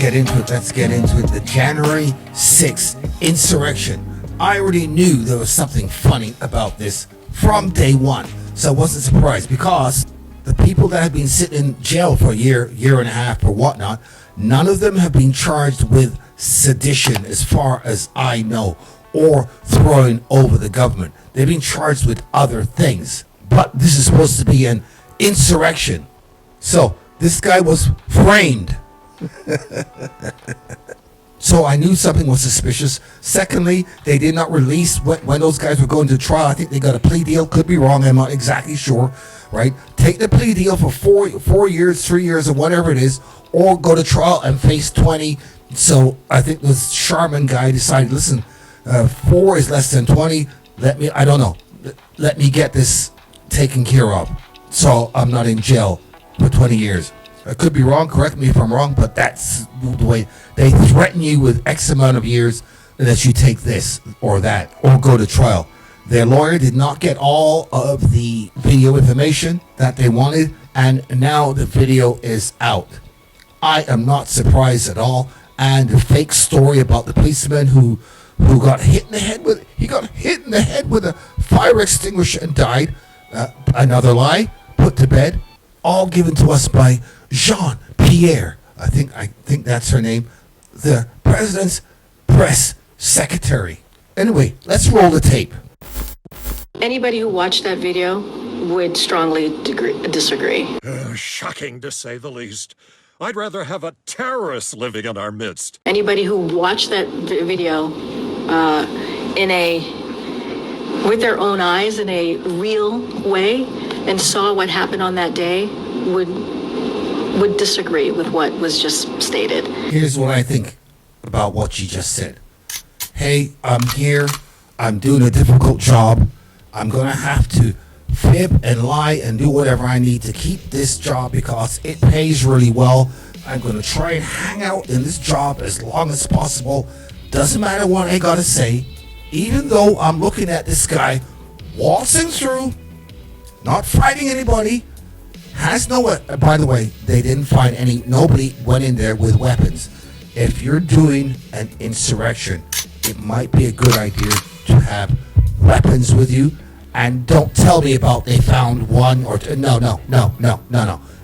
get into it. Let's get into it. The January 6th insurrection. I already knew there was something funny about this from day one. So I wasn't surprised because the people that have been sitting in jail for a year and a half or whatnot, none of them have been charged with sedition as far as I know, or throwing over the government. They've been charged with other things. But this is supposed to be an insurrection. So this guy was framed. So I knew something was suspicious. Secondly, they did not release when those guys were going to trial. I think they got a plea deal. Could be wrong. I'm not exactly sure. Right? Take the plea deal for 4 years, 3 years, or whatever it is, or go to trial and face 20. So I think this Sharman guy decided, listen, 4 is less than 20. I don't know. Let me get this taken care of, so I'm not in jail for 20 years. I could be wrong, correct me if I'm wrong, but that's the way they threaten you with X amount of years unless you take this or that or go to trial. Their lawyer did not get all of the video information that they wanted, and now the video is out. I am not surprised at all. And the fake story about the policeman who got hit in the head with a fire extinguisher and died. Another lie put to bed, all given to us by Jean-Pierre. I think that's her name, the president's press secretary. Anyway, let's roll the tape. Anybody who watched that video would strongly disagree. Shocking, to say the least. I'd rather have a terrorist living in our midst. Anybody who watched that video with their own eyes in a real way and saw what happened on that day would disagree with what was just stated. Here's what I think about what she just said. Hey, I'm here. I'm doing a difficult job. I'm going to have to fib and lie and do whatever I need to keep this job because it pays really well. I'm going to try and hang out in this job as long as possible. Doesn't matter what I got to say. Even though I'm looking at this guy waltzing through, not fighting anybody, has no, by the way, they didn't find nobody went in there with weapons. If you're doing an insurrection, it might be a good idea to have weapons with you. And don't tell me about they found one or two. No.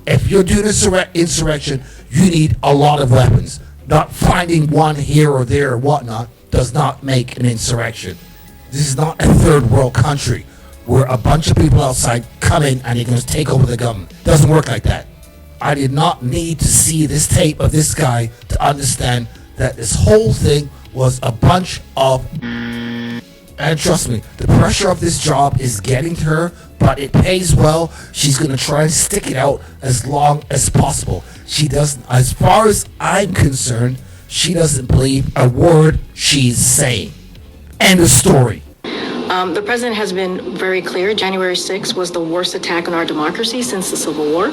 If you're doing an insurrection, you need a lot of weapons. Not finding one here or there or whatnot does not make an insurrection. This is not a third world country where a bunch of people outside come in and you're going to take over the government. It doesn't work like that. I did not need to see this tape of this guy to understand that this whole thing was a bunch of... And trust me, the pressure of this job is getting to her, but it pays well. She's going to try and stick it out as long as possible. She doesn't, as far as I'm concerned, she doesn't believe a word she's saying. End of story. The president has been very clear. January 6th was the worst attack on our democracy since the Civil War.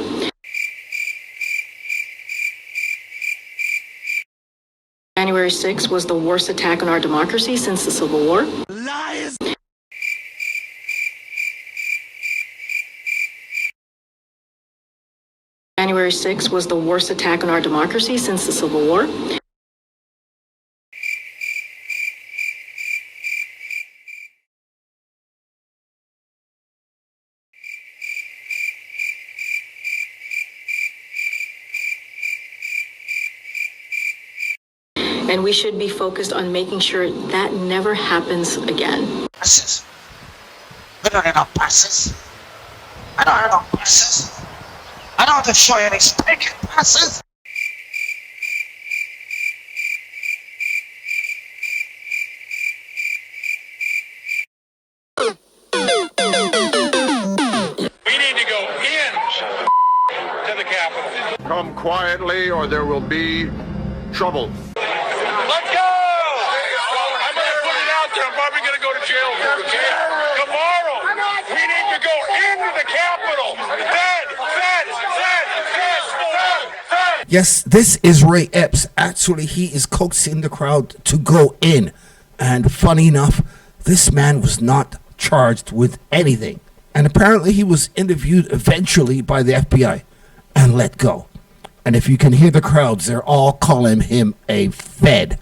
January 6th was the worst attack on our democracy since the Civil War. Lies! January 6th was the worst attack on our democracy since the Civil War. And we should be focused on making sure that never happens again. Passes. We don't have no passes. I don't have no passes. I don't have to show you any stinking passes. We need to go in to the Capitol. Come quietly or there will be trouble. Let's go! I'm going to put it out there. I'm probably going to go to jail for it. Tomorrow, we need to go into the Capitol. Fed. Yes, this is Ray Epps. Actually, he is coaxing the crowd to go in. And funny enough, this man was not charged with anything. And apparently he was interviewed eventually by the FBI and let go. And if you can hear the crowds, they're all calling him a Fed.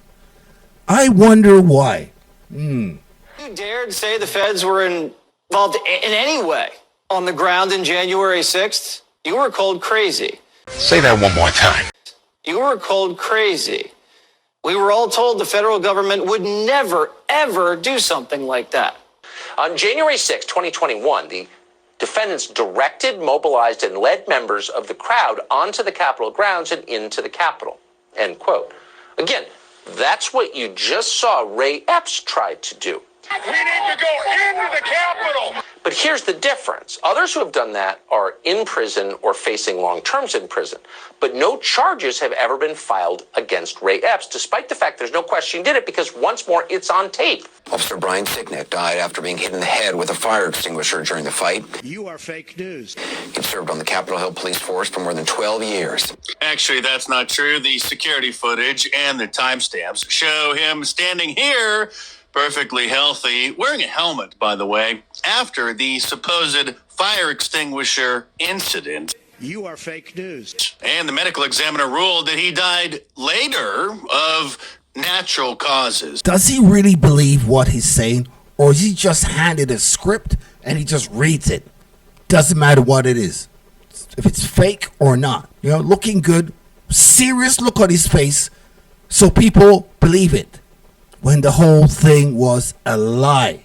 I wonder why. You dared say the feds were involved in any way on the ground in January 6th? You were called crazy. Say that one more time. You were called crazy. We were all told the federal government would never, ever do something like that. On January 6, 2021, the defendants directed, mobilized, and led members of the crowd onto the Capitol grounds and into the Capitol. End quote. Again, that's what you just saw Ray Epps tried to do. We need to go into the Capitol. But here's the difference. Others who have done that are in prison or facing long terms in prison. But no charges have ever been filed against Ray Epps, despite the fact there's no question he did it, because once more, it's on tape. Officer Brian Sicknick died after being hit in the head with a fire extinguisher during the fight. You are fake news. He served on the Capitol Hill Police Force for more than 12 years. Actually, that's not true. The security footage and the timestamps show him standing here, perfectly healthy, wearing a helmet, by the way, after the supposed fire extinguisher incident. You are fake news. And the medical examiner ruled that he died later of natural causes. Does he really believe what he's saying? Or is he just handed a script and he just reads it? Doesn't matter what it is. If it's fake or not. You know, looking good, serious look on his face, so people believe it. When the whole thing was a lie.